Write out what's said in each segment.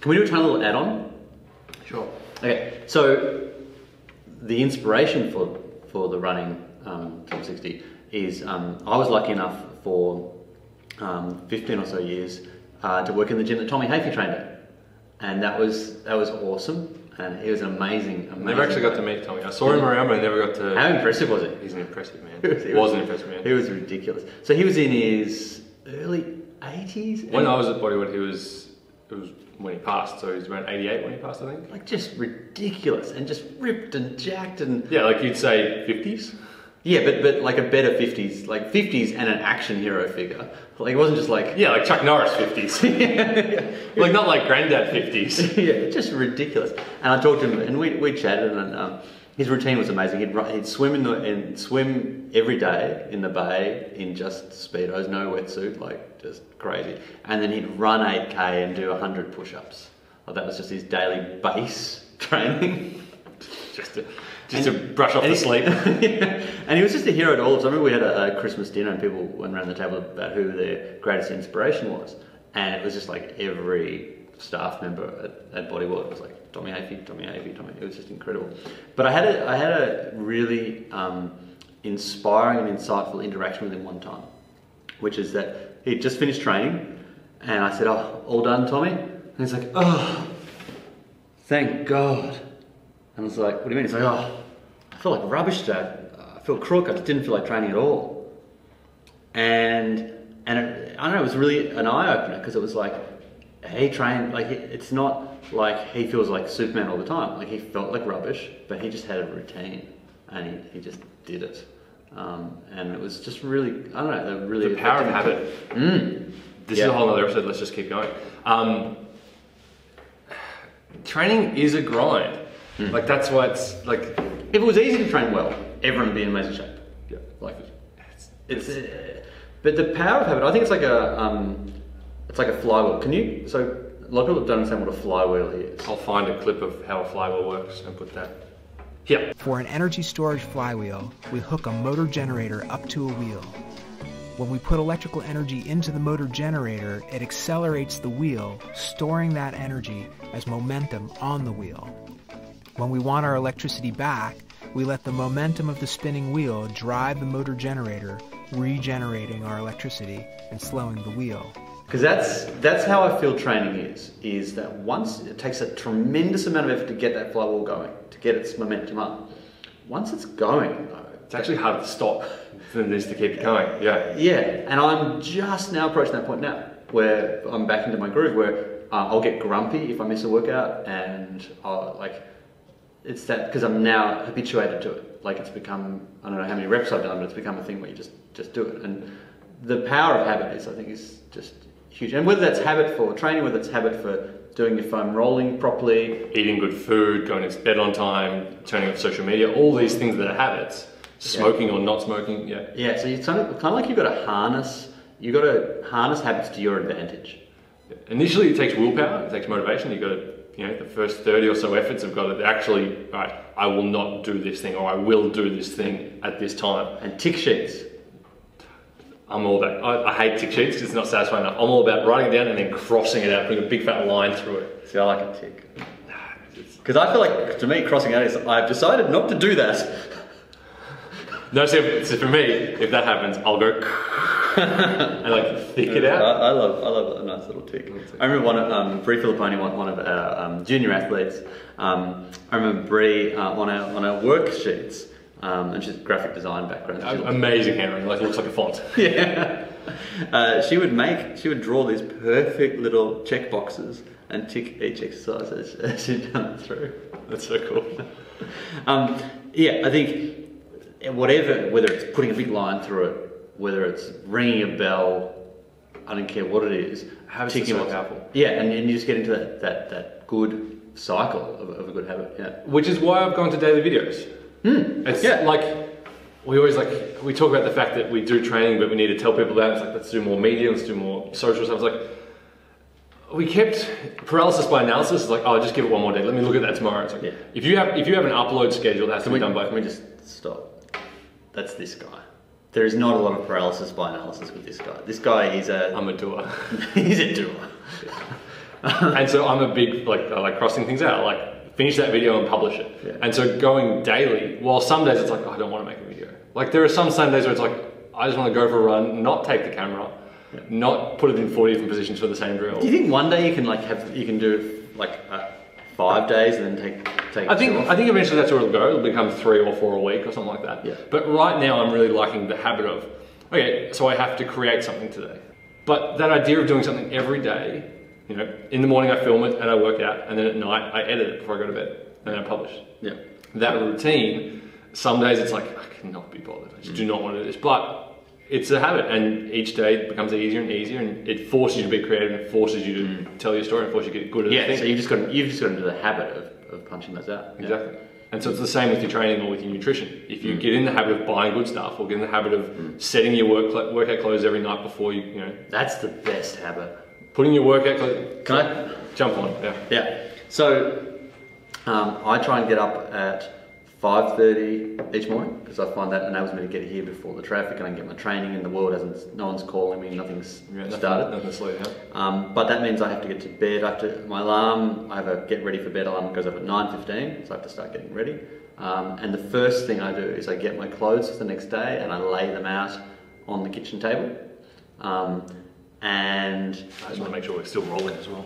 Can we do a tiny little add-on? Sure. Okay, so the inspiration for the running 760 is I was lucky enough for 15 or so years to work in the gym that Tommy Hafey trained at, and that was awesome. And he was an amazing. Never actually got to meet Tommy. I saw him around, but I never got to. How impressive was he? He's an impressive man. He was an impressive man. He was ridiculous. So he was in his early 80s. When I was at Bodywood, it was when he passed. So he was around 88 when he passed, I think. Like just ridiculous and just ripped and jacked and. Yeah, like you'd say 50s. Yeah, but like a better 50s, like 50s and an action hero figure. Like it wasn't just like... Yeah, like Chuck Norris 50s. Yeah. Like not like Granddad 50s. Yeah, just ridiculous. And I talked to him and we chatted and his routine was amazing. He'd swim swim every day in the bay in just Speedos, no wetsuit, like just crazy. And then he'd run 8K and do 100 push-ups. Like that was just his daily base training. Just to brush off the sleep. Yeah. And he was just a hero to all of us. I remember we had a Christmas dinner and people went around the table about who their greatest inspiration was. And it was just like every staff member at Bodyworld was like, Tommy Hafey, Tommy Hafey, Tommy. It was just incredible. But I had a really inspiring and insightful interaction with him one time, which is that he'd just finished training and I said, oh, all done, Tommy? And he's like, oh, thank God. And I was like, what do you mean? He's like, oh, I feel like rubbish today. I feel crook. I just didn't feel like training at all. And I don't know, it was really an eye-opener because it was like, he trained, like it's not like he feels like Superman all the time. Like he felt like rubbish, but he just had a routine and he just did it. And it was just really, I don't know, the power of habit. This is a whole other episode, let's just keep going. Training is a grind. Like that's why it's like, if it was easy to train well, everyone would be in amazing shape. Yeah, like it's but the power of habit, I think it's like a flywheel. So a lot of people don't understand what a flywheel is. I'll find a clip of how a flywheel works and put that here. For an energy storage flywheel, we hook a motor generator up to a wheel. When we put electrical energy into the motor generator, it accelerates the wheel, storing that energy as momentum on the wheel. When we want our electricity back, we let the momentum of the spinning wheel drive the motor generator, regenerating our electricity and slowing the wheel. Because that's how I feel training is that once it takes a tremendous amount of effort to get that flywheel going, to get its momentum up. Once it's going, though, it's actually harder to stop than it is to keep it going. Yeah. Yeah, and I'm just now approaching that point now where I'm back into my groove where I'll get grumpy if I miss a workout and it's that because I'm now habituated to it. Like it's become, I don't know how many reps I've done, but it's become a thing where you just do it. And the power of habit I think is just huge. And whether that's habit for training, whether it's habit for doing your foam rolling properly, eating good food, going to bed on time, turning off social media, all these things that are habits. Smoking or not smoking, yeah. Yeah, so it's kind of like you've got to harness habits to your advantage. Yeah. Initially it takes willpower, it takes motivation, you've got to, the first 30 or so efforts have got to actually, right, I will not do this thing or I will do this thing at this time. And tick sheets. I'm all about, I hate tick sheets because it's not satisfying enough. I'm all about writing it down and then crossing it out, putting a big fat line through it. See, I like a tick. Because I feel like, to me, crossing out is, I've decided not to do that. No, so for me, if that happens, I'll go and like thick it out. I love a nice little tick. I remember Brie Filipponi, one of our junior athletes. I remember Brie on our worksheets, and she's a graphic design background. Amazing handwriting, like it looks like a font. Yeah. She would draw these perfect little check boxes and tick each exercise as she'd done it through. That's so cool. Yeah, I think. Whether it's putting a big line through it, whether it's ringing a bell, I don't care what it is. Habits are so powerful. Yeah, and you just get into that good cycle of a good habit. Yeah. Which is why I've gone to daily videos. It's like we talk about the fact that we do training, but we need to tell people that. It's like let's do more media, let's do more social stuff. It's like we kept paralysis by analysis. It's like just give it one more day. Let me look at that tomorrow. It's like if you have an upload schedule that has to be done by. Can we just stop? That's this guy. There is not a lot of paralysis by analysis with this guy. This guy is I'm a doer. He's a doer. And so I'm a big, I like crossing things out. I like finish that video and publish it. Yeah. And so going daily, while some days it's like, I don't want to make a video. Like there are some Sundays where it's like, I just want to go for a run, not take the camera, not put it in 40 different positions for the same drill. Do you think one day you can do 5 days and then take? I think eventually that's where it'll go. It'll become 3 or 4 a week or something like that. Yeah. But right now I'm really liking the habit of, okay, so I have to create something today. But that idea of doing something every day, you know, in the morning I film it and I work out, and then at night I edit it before I go to bed and then I publish. Yeah. That routine, some days it's like, I cannot be bothered. I just do not want to do this. But it's a habit, and each day it becomes easier and easier, and it forces you to be creative, and it forces you to tell your story, and forces you to get good at it. So you've just got into the habit of punching those out. Exactly. Yeah. And so it's the same with your training or with your nutrition. If you get in the habit of buying good stuff, or get in the habit of setting your workout clothes every night before you know. That's the best habit. Putting your workout clothes. Can I jump on? Yeah. Yeah. So I try and get up at 5:30 each morning because I find that enables me to get here before the traffic and I can get my training in. The world hasn't, no one's calling me, nothing's started. Nothing's slowed down. But that means I have to get to bed. My alarm, I have a get ready for bed alarm that goes up at 9:15, so I have to start getting ready. And the first thing I do is I get my clothes for the next day and I lay them out on the kitchen table. And I just want to make sure we're still rolling as well.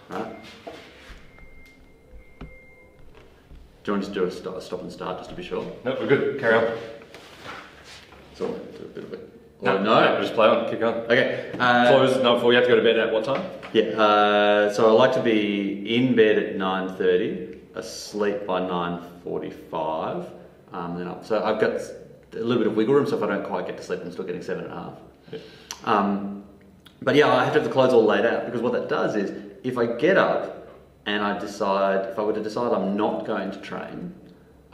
Right. Do you want to just do a stop and start just to be sure? No, we're good. Carry on. So do a bit of it. No, just play on. Keep going. Okay. Close night before you have to go to bed at what time? Yeah. So I like to be in bed at 9:30, asleep by 9:45. So I've got a little bit of wiggle room. So if I don't quite get to sleep, I'm still getting 7.5. Yeah. But yeah, I have to have the clothes all laid out because what that does is if I get up and if I were to decide I'm not going to train,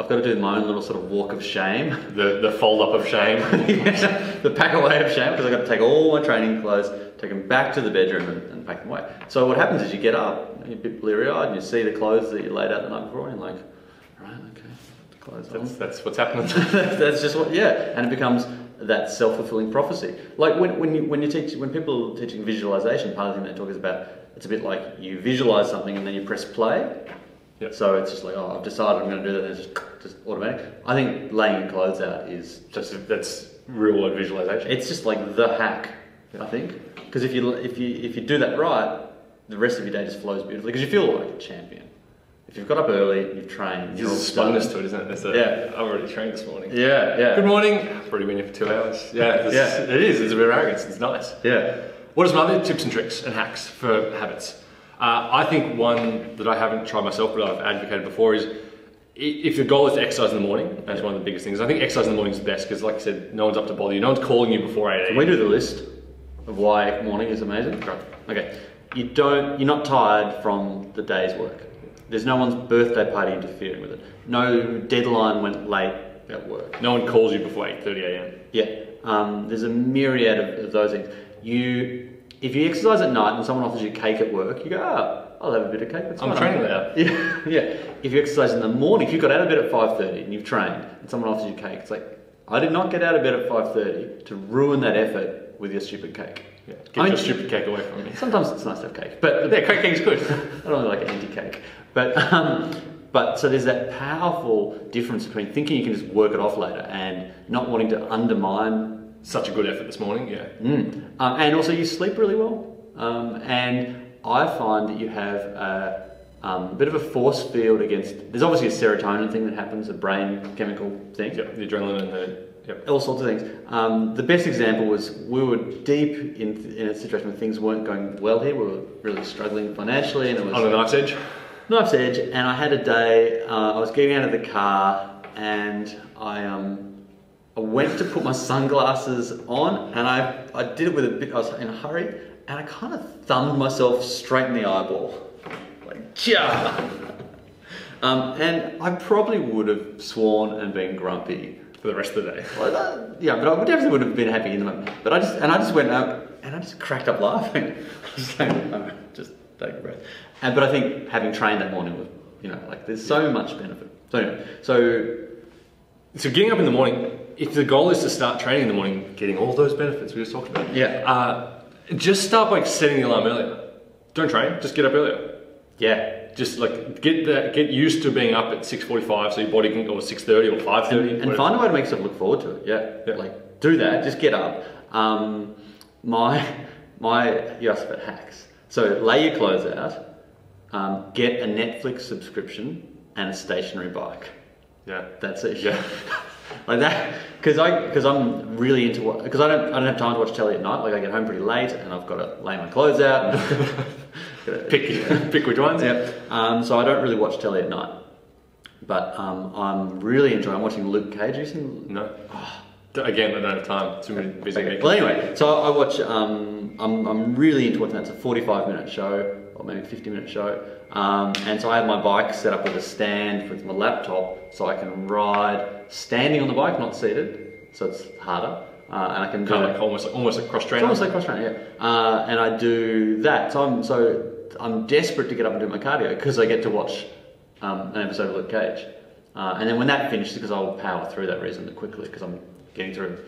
I've got to do my own little sort of walk of shame. The fold up of shame. Yeah, the pack away of shame, because I've got to take all my training clothes, take them back to the bedroom and pack them away. So what happens is you get up, you're a bit bleary-eyed, and you see the clothes that you laid out the night before, and you're like, right, okay, the clothes on. That's what's happening. That's just and it becomes that self-fulfilling prophecy. Like when people are teaching visualization, part of the thing they talk is about, it's a bit like you visualize something and then you press play. Yep. So it's just like, oh, I've decided I'm going to do that, and it's just automatic. I think laying your clothes out is that's real world visualization. It's just like the hack, I think, because if you do that right, the rest of your day just flows beautifully because you feel like a champion. If you've got up early, you've trained. There's a sponginess to it, isn't it? I've already trained this morning. Yeah. Good morning. I've already been here for 2 hours. Yeah. It is. It's a bit of arrogance. It's nice. Yeah. What are some other tips and tricks and hacks for habits? I think one that I haven't tried myself, but I've advocated before is if your goal is to exercise in the morning, that's one of the biggest things. I think exercise in the morning is the best because, like I said, no one's up to bother you. No one's calling you before 8 a.m. Can we do the list of why morning is amazing? Right. Okay. You're not tired from the day's work. There's no one's birthday party interfering with it. No deadline went late at work. No one calls you before 8:30 a.m. Yeah. There's a myriad of those things. If you exercise at night and someone offers you cake at work, you go, I'll have a bit of cake. That's I'm training now. Yeah. If you exercise in the morning, if you got out of bed at 5:30 and you've trained and someone offers you cake, it's like, I did not get out of bed at 5:30 to ruin that effort with your stupid cake. Yeah. Get your stupid cake away from me. Sometimes it's nice to have cake, but yeah, cake's good. I don't really like anti-cake. But so there's that powerful difference between thinking you can just work it off later and not wanting to undermine such a good effort this morning, yeah. And also you sleep really well. And I find that you have a bit of a force field against, there's obviously a serotonin thing that happens, a brain chemical thing. Yep, the adrenaline and all sorts of things. The best example was we were deep in a situation where things weren't going well here. We were really struggling financially. And it was on a knife's edge? Knife's edge. And I had a day, I was getting out of the car and I went to put my sunglasses on and I did it with I was in a hurry and I kind of thumbed myself straight in the eyeball. Like, yeah. And I probably would have sworn and been grumpy for the rest of the day. Well, yeah, but I definitely would have been happy in the moment. But I just went up and I just cracked up laughing. Just take a breath. But I think having trained that morning was, there's so much benefit. So anyway, so getting up in the morning, if the goal is to start training in the morning, getting all those benefits we just talked about, just start by setting the alarm earlier. don't train, just get up earlier. Yeah. Just like get used to being up at 6:45 so your body can, or 6:30 or 5:30. And find a way to make yourself look forward to it. Yeah. Like do that. Just get up. You asked about hacks. So lay your clothes out. Get a Netflix subscription and a stationary bike. Yeah. That's it. Yeah. Like that, because I'm really into what, because I don't have time to watch telly at night. Like I get home pretty late and I've got to lay my clothes out. And pick which ones. Yeah. So I don't really watch telly at night. But I'm really enjoying. I'm watching Luke Cage. Have you seen? No. Oh. Again, I don't have time. Too many busy weeks. Well, anyway, so I watch. I'm really into watching that. It's a 45-minute show, or maybe 50-minute show. And so I have my bike set up with a stand with my laptop, so I can ride standing on the bike, not seated. So it's harder, and I can kind of like almost like cross trainer. It's almost like cross trainer, yeah. And I do that. So I'm desperate to get up and do my cardio because I get to watch an episode of Luke Cage. And then when that finishes, because I'll power through that reasonably quickly because I'm getting through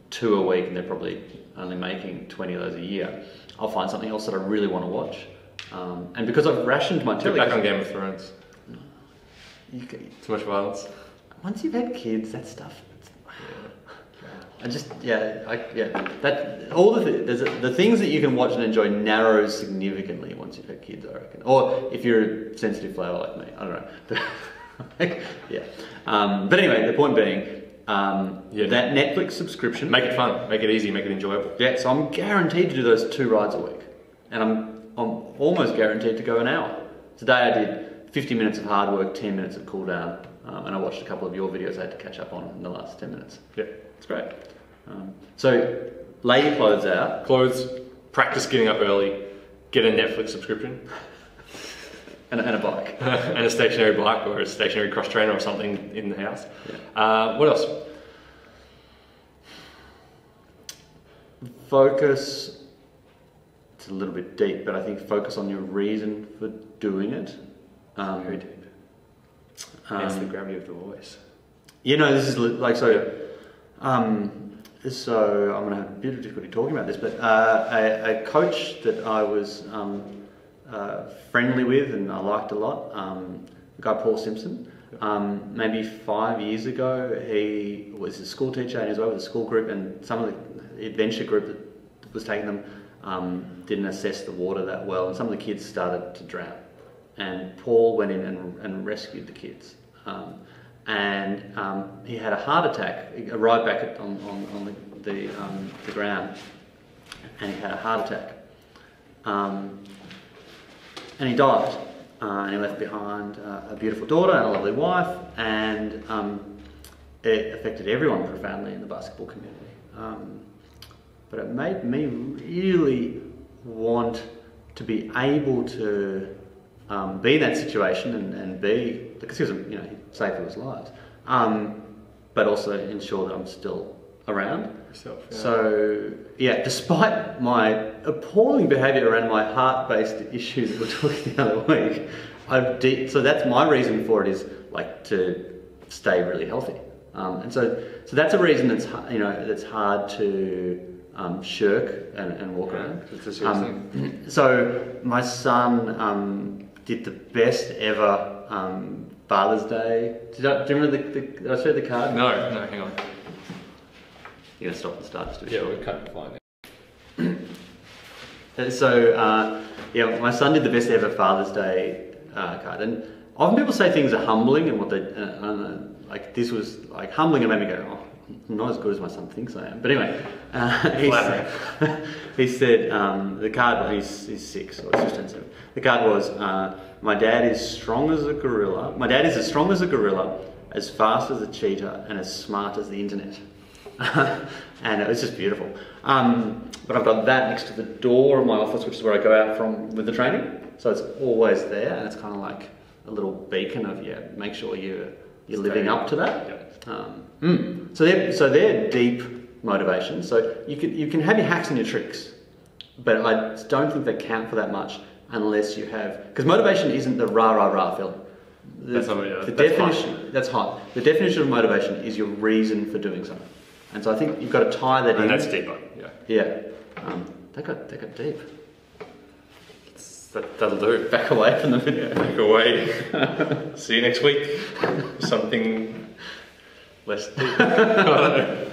2 a week and they're probably only making 20 of those a year, I'll find something else that I really want to watch. And because I've rationed my telly... Get back on Game of Thrones. Too much violence. Once you've had kids, that stuff... The things that you can watch and enjoy narrows significantly once you've had kids, I reckon. Or if you're a sensitive flower like me, I don't know. Yeah. But anyway, the point being... that Netflix subscription... Make it fun, make it easy, make it enjoyable. Yeah, so I'm guaranteed to do those 2 rides a week. And I'm almost guaranteed to go an hour. Today I did 50 minutes of hard work, 10 minutes of cool down, and I watched a couple of your videos I had to catch up on in the last 10 minutes. Yeah. It's great. So lay your clothes out. Practice getting up early, get a Netflix subscription. and a bike. And a stationary bike or a stationary cross trainer or something in the house. Yeah. What else? Focus. It's a little bit deep, but I think focus on your reason for doing it. Very deep. Hence the gravity of the voice. This is like so. So I'm going to have a bit of difficulty talking about this, but a coach that I was friendly with and I liked a lot, the guy Paul Simpson. Maybe 5 years ago, he was a school teacher and he was over with a school group, and some of the adventure group that was taking them didn't assess the water that well, and some of the kids started to drown. And Paul went in and rescued the kids. And he had a heart attack. He arrived back on the ground, and he had a heart attack. And he died. And he left behind a beautiful daughter and a lovely wife, and it affected everyone profoundly in the basketball community. But it made me really want to be able to be in that situation and be, because he was, he saved people's lives, but also ensure that I'm still around. Yourself, yeah. So despite my appalling behaviour around my heart-based issues that we were talking the other week, so that's my reason for it, is like to stay really healthy, and so that's a reason that's that's hard to shirk and walk around. It's a serious thing. So my son did the best ever Father's Day. Do you remember did I show you the card? No, hang on. You're going to stop the start just to be Yeah, sure. we're cutting fine. So, my son did the best ever Father's Day card. And often people say things are humbling, and what they, like this was like humbling and made me go, oh, I'm not as good as my son thinks I am. But anyway, he said, the card, he's 6, or he's just turned 7. The card was, my dad is strong as a gorilla. My dad is as strong as a gorilla, as fast as a cheetah, and as smart as the internet. And it was just beautiful. But I've got that next to the door of my office, which is where I go out from with the training. So it's always there, and it's kind of like a little beacon of make sure you're living up to that. Yeah. So they're deep motivations. So you can have your hacks and your tricks, but I don't think they count for that much unless you have, because motivation isn't the rah feeling. That's hot. The definition of motivation is your reason for doing something. And so I think you've got to tie that in. And that's deeper, Yeah. That got deep. That'll do. Back away from the video. Back away. See you next week. Something less deep. I don't know.